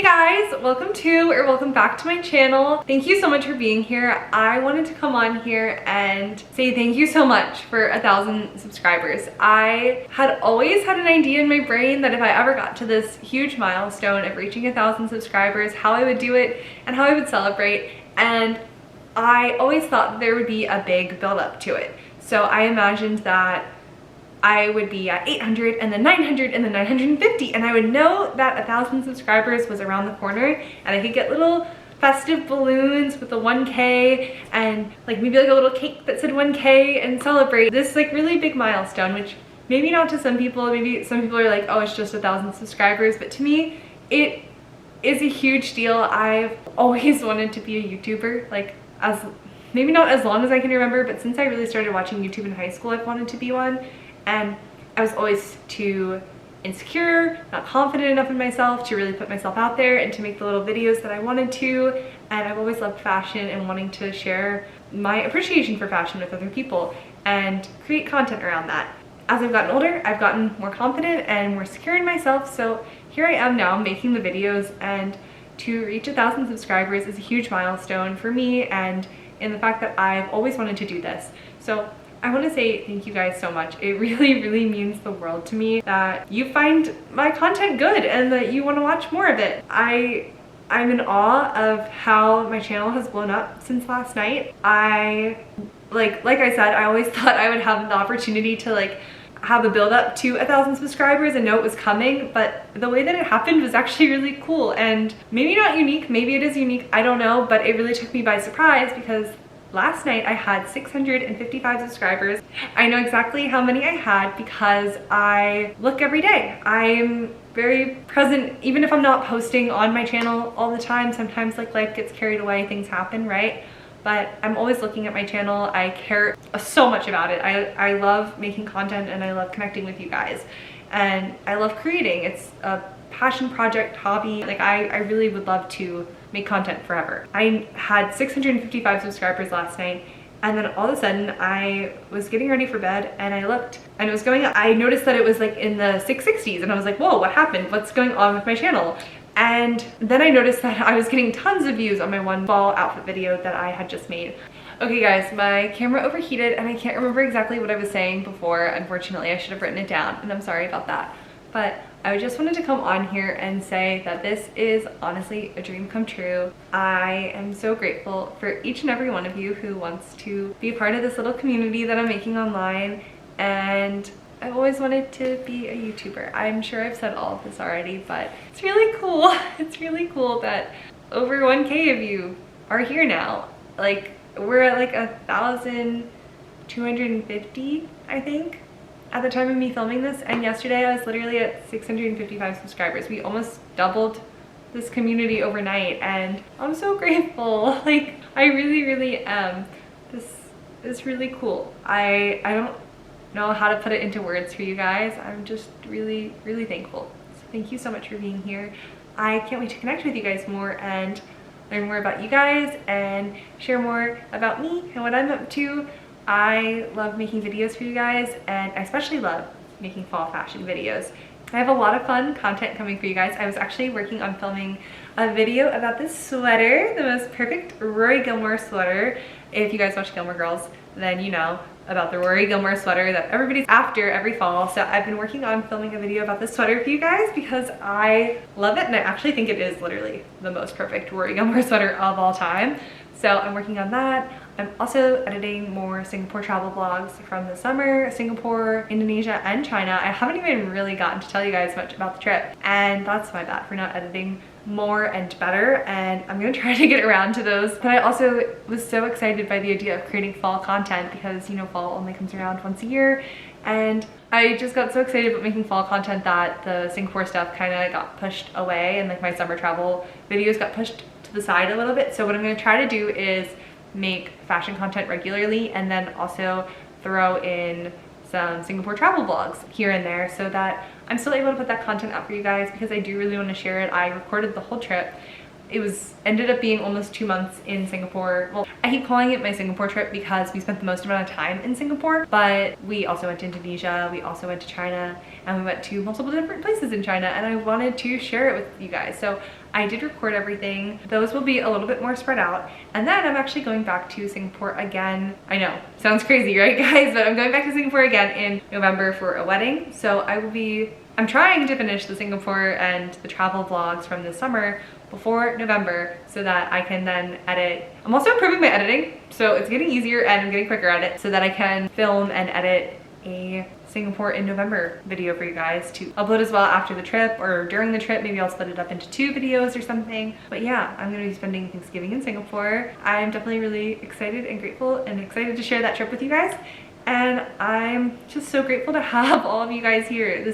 guys, welcome back to my channel. Thank you so much for being here. I wanted to come on here and say thank you so much for 1,000 subscribers. I had always had an idea in my brain that if I ever got to this huge milestone of reaching 1,000 subscribers, how I would do it and how I would celebrate. And I always thought there would be a big build up to it. So I imagined that I would be at 800 and then 900 and then 950, and I would know that 1,000 subscribers was around the corner, and I could get little festive balloons with the 1K and like maybe like a little cake that said 1K and celebrate this like really big milestone, which maybe not to some people, maybe some people are like, oh, it's just 1,000 subscribers, but to me it is a huge deal. I've always wanted to be a YouTuber, like maybe not as long as I can remember, but since I really started watching YouTube in high school, I've wanted to be one. And I was always too insecure, not confident enough in myself to really put myself out there and to make the little videos that I wanted to. And I've always loved fashion and wanting to share my appreciation for fashion with other people and create content around that. As I've gotten older, I've gotten more confident and more secure in myself. So here I am now making the videos, and to reach 1,000 subscribers is a huge milestone for me, and in the fact that I've always wanted to do this. So I want to say thank you guys so much. It really, really means the world to me that you find my content good and that you want to watch more of it. I'm in awe of how my channel has blown up since last night. Like I said, I always thought I would have the opportunity to like have a build up to 1,000 subscribers and know it was coming, but the way that it happened was actually really cool, and maybe not unique, maybe it is unique, I don't know, but it really took me by surprise because last night I had 655 subscribers. I know exactly how many I had because I look every day. I'm very present even if I'm not posting on my channel all the time. Sometimes like life gets carried away, things happen, right? But I'm always looking at my channel. I care so much about it. I love making content and I love connecting with you guys. And I love creating. It's a passion project, hobby. Like I really would love to make content forever. I had 655 subscribers last night, and then all of a sudden I was getting ready for bed and I looked and it was going up. I noticed that it was like in the 660s and I was like, whoa, what happened? What's going on with my channel? And then I noticed that I was getting tons of views on my one fall outfit video that I had just made. Okay guys, my camera overheated and I can't remember exactly what I was saying before. Unfortunately, I should have written it down and I'm sorry about that. But I just wanted to come on here and say that this is honestly a dream come true. I am so grateful for each and every one of you who wants to be a part of this little community that I'm making online, and I've always wanted to be a YouTuber. I'm sure I've said all of this already, but it's really cool. It's really cool that over 1K of you are here now. Like, we're at like 1,250, I think, at the time of me filming this, and yesterday I was literally at 655 subscribers. We almost doubled this community overnight, and I'm so grateful. Like, I really, really am. This is really cool. I don't know how to put it into words for you guys. I'm just really, really thankful. So thank you so much for being here. I can't wait to connect with you guys more and learn more about you guys and share more about me and what I'm up to. I love making videos for you guys, and I especially love making fall fashion videos. I have a lot of fun content coming for you guys. I was actually working on filming a video about this sweater, the most perfect Rory Gilmore sweater. If you guys watch Gilmore Girls, then you know about the Rory Gilmore sweater that everybody's after every fall. So I've been working on filming a video about this sweater for you guys because I love it, and I actually think it is literally the most perfect Rory Gilmore sweater of all time. So I'm working on that. I'm also editing more Singapore travel vlogs from the summer, Singapore, Indonesia, and China. I haven't even really gotten to tell you guys much about the trip, and that's my bad for not editing more and better, and I'm gonna try to get around to those. But I also was so excited by the idea of creating fall content because, you know, fall only comes around once a year, and I just got so excited about making fall content that the Singapore stuff kind of got pushed away, and like my summer travel videos got pushed to the side a little bit. So what I'm gonna try to do is make fashion content regularly, and then also throw in some Singapore travel vlogs here and there so that I'm still able to put that content out for you guys, because I do really want to share it. I recorded the whole trip. it ended up being almost 2 months in Singapore. Well, I keep calling it my Singapore trip because we spent the most amount of time in Singapore, but we also went to Indonesia, we also went to China, and we went to multiple different places in China, and I wanted to share it with you guys. So I did record everything. Those will be a little bit more spread out. And then I'm actually going back to Singapore again. I know, sounds crazy, right guys? But I'm going back to Singapore again in November for a wedding. So I'm trying to finish the Singapore and the travel vlogs from this summer before November so that I can then edit. I'm also improving my editing, so it's getting easier and I'm getting quicker at it so that I can film and edit a Singapore in November video for you guys to upload as well after the trip or during the trip. Maybe I'll split it up into 2 videos or something. But yeah, I'm gonna be spending Thanksgiving in Singapore. I'm definitely really excited and grateful and excited to share that trip with you guys. And I'm just so grateful to have all of you guys here.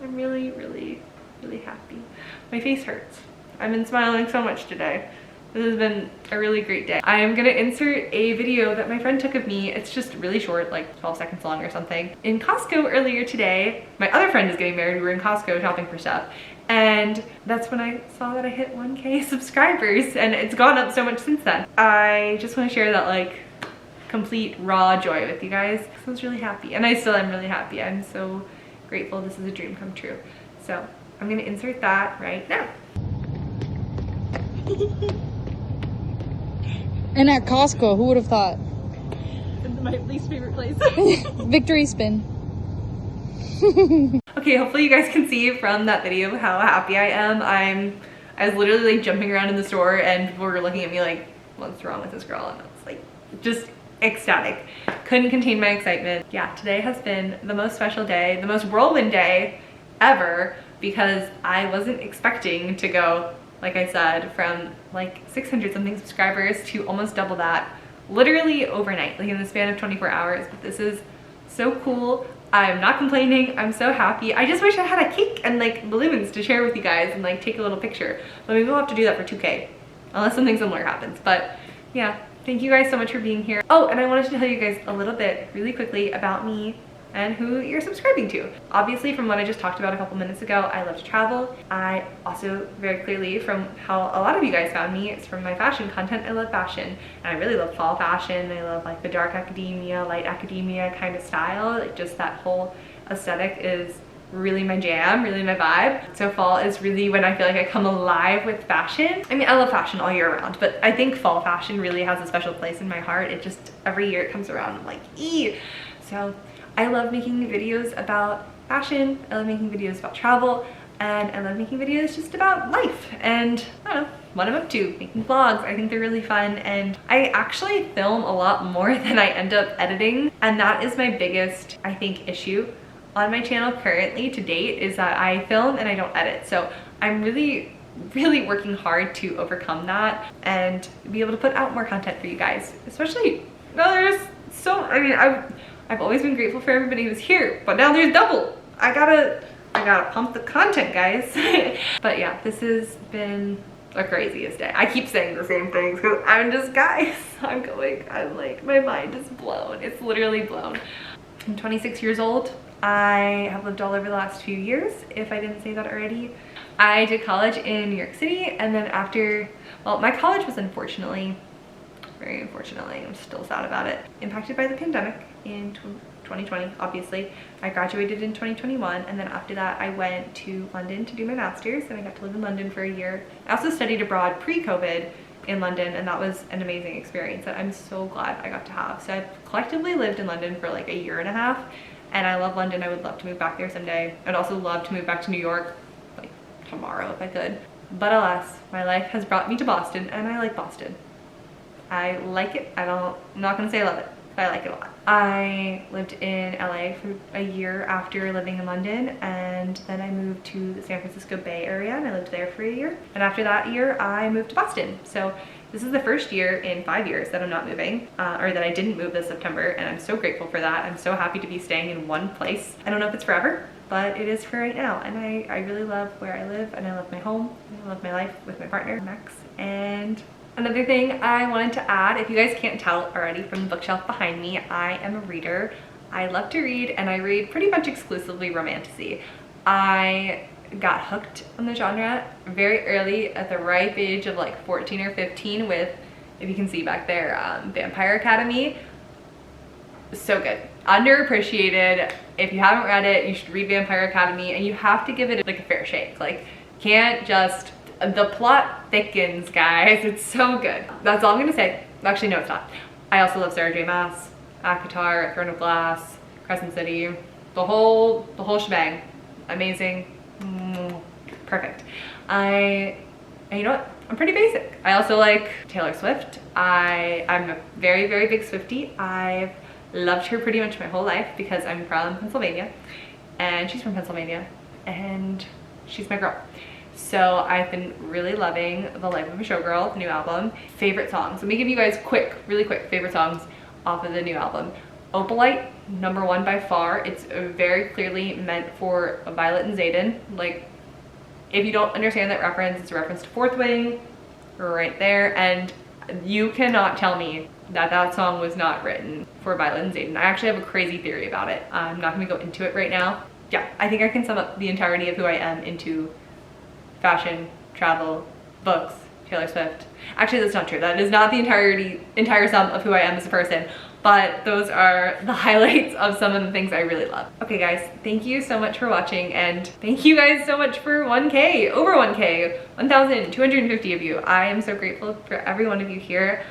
I'm really, really, really happy. My face hurts. I've been smiling so much today. This has been a really great day. I am gonna insert a video that my friend took of me. It's just really short, like 12 seconds long or something. In Costco earlier today, my other friend is getting married. We were in Costco shopping for stuff. And that's when I saw that I hit 1K subscribers, and it's gone up so much since then. I just wanna share that like complete raw joy with you guys. I was really happy, and I still am really happy. I'm so grateful. This is a dream come true. So I'm gonna insert that right now. And at Costco, who would have thought? My least favorite place. Victory spin. Okay, hopefully you guys can see from that video how happy I am. I was literally like jumping around in the store and people were looking at me like, what's wrong with this girl? And I was like, just ecstatic. Couldn't contain my excitement. Yeah, today has been the most special day, the most whirlwind day ever, because I wasn't expecting to go, like I said, from like 600 something subscribers to almost double that literally overnight, like in the span of 24 hours. But this is so cool. I'm not complaining. I'm so happy. I just wish I had a cake and like balloons to share with you guys and like take a little picture, but maybe we'll have to do that for 2K unless something similar happens. But yeah, thank you guys so much for being here. Oh, and I wanted to tell you guys a little bit really quickly about me and who you're subscribing to. Obviously, from what I just talked about a couple minutes ago, I love to travel. I also, very clearly, from how a lot of you guys found me, it's from my fashion content. I love fashion, and I really love fall fashion. I love like the dark academia, light academia kind of style. Like just that whole aesthetic is really my jam, really my vibe. So fall is really when I feel like I come alive with fashion. I mean, I love fashion all year round, but I think fall fashion really has a special place in my heart. It just, every year it comes around, I'm like, ee! So I love making videos about fashion, I love making videos about travel, and I love making videos just about life and, I don't know, what I'm up to, making vlogs. I think they're really fun, and I actually film a lot more than I end up editing, and that is my biggest, I think, issue on my channel currently to date, is that I film and I don't edit. So I'm really working hard to overcome that and be able to put out more content for you guys, especially now there's so, I mean, I've always been grateful for everybody who's here, but now there's double. I gotta pump the content, guys. But yeah, this has been the craziest day. I keep saying the same things because I'm just, guys, I'm like, my mind is blown. It's literally blown. I'm 26 years old. I have lived all over the last few years, if I didn't say that already. I did college in New York City, and then after, well, my college was unfortunately, very unfortunately, I'm still sad about it, impacted by the pandemic in 2020, obviously. I graduated in 2021, and then after that I went to London to do my master's, and I got to live in London for a year. I also studied abroad pre-COVID in London, and that was an amazing experience that I'm so glad I got to have. So I've collectively lived in London for like a year and a half, and I love London. I would love to move back there someday. I'd also love to move back to New York, like tomorrow if I could. But alas, my life has brought me to Boston, and I like Boston. I like it. I'm not gonna say I love it, but I like it a lot. I lived in LA for a year after living in London, and then I moved to the San Francisco Bay Area, and I lived there for a year. And after that year, I moved to Boston. So this is the first year in 5 years that I'm not moving, or that I didn't move this September, and I'm so grateful for that. I'm so happy to be staying in one place. I don't know if it's forever, but it is for right now, and I really love where I live, and I love my home, and I love my life with my partner, Max. And another thing I wanted to add, if you guys can't tell already from the bookshelf behind me, I am a reader. I love to read, and I read pretty much exclusively romantasy. I got hooked on the genre very early at the ripe age of like 14 or 15 with, if you can see back there, Vampire Academy. So good. Underappreciated. If you haven't read it, you should read Vampire Academy, and you have to give it like a fair shake. Like, can't just, the plot thickens, guys. It's so good. That's all I'm gonna say. Actually, no, it's not. I also love Sarah J Maas, ACOTAR, Throne of Glass, Crescent City, the whole shebang. Amazing. Perfect. And you know what? I'm pretty basic. I also like Taylor Swift. I'm a very, very big Swiftie. I've loved her pretty much my whole life because I'm from Pennsylvania and she's from Pennsylvania and she's my girl. So I've been really loving The Life of a Showgirl, the new album. Favorite songs. Let me give you guys really quick favorite songs off of the new album. Opalite, #1 by far. It's very clearly meant for Violet and Xaden. Like, if you don't understand that reference, it's a reference to Fourth Wing right there, and you cannot tell me that that song was not written for Violet and Xaden. I actually have a crazy theory about it. I'm not gonna go into it right now. Yeah, I think I can sum up the entirety of who I am into fashion, travel, books, Taylor Swift. Actually, that's not true. That is not the entire sum of who I am as a person, but those are the highlights of some of the things I really love. Okay guys, thank you so much for watching, and thank you guys so much for 1K, over 1K, 1,250 of you. I am so grateful for every one of you here.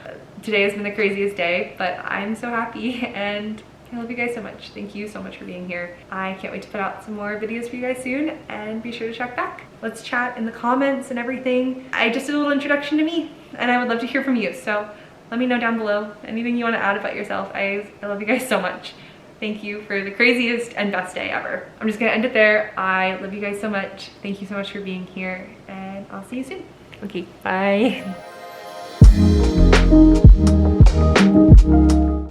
Today has been the craziest day, but I'm so happy and I love you guys so much. Thank you so much for being here. I can't wait to put out some more videos for you guys soon, and be sure to check back. Let's chat in the comments and everything. I just did a little introduction to me, and I would love to hear from you. So let me know down below anything you want to add about yourself. I love you guys so much. Thank you for the craziest and best day ever. I'm just gonna end it there. I love you guys so much. Thank you so much for being here, and I'll see you soon. Okay, bye.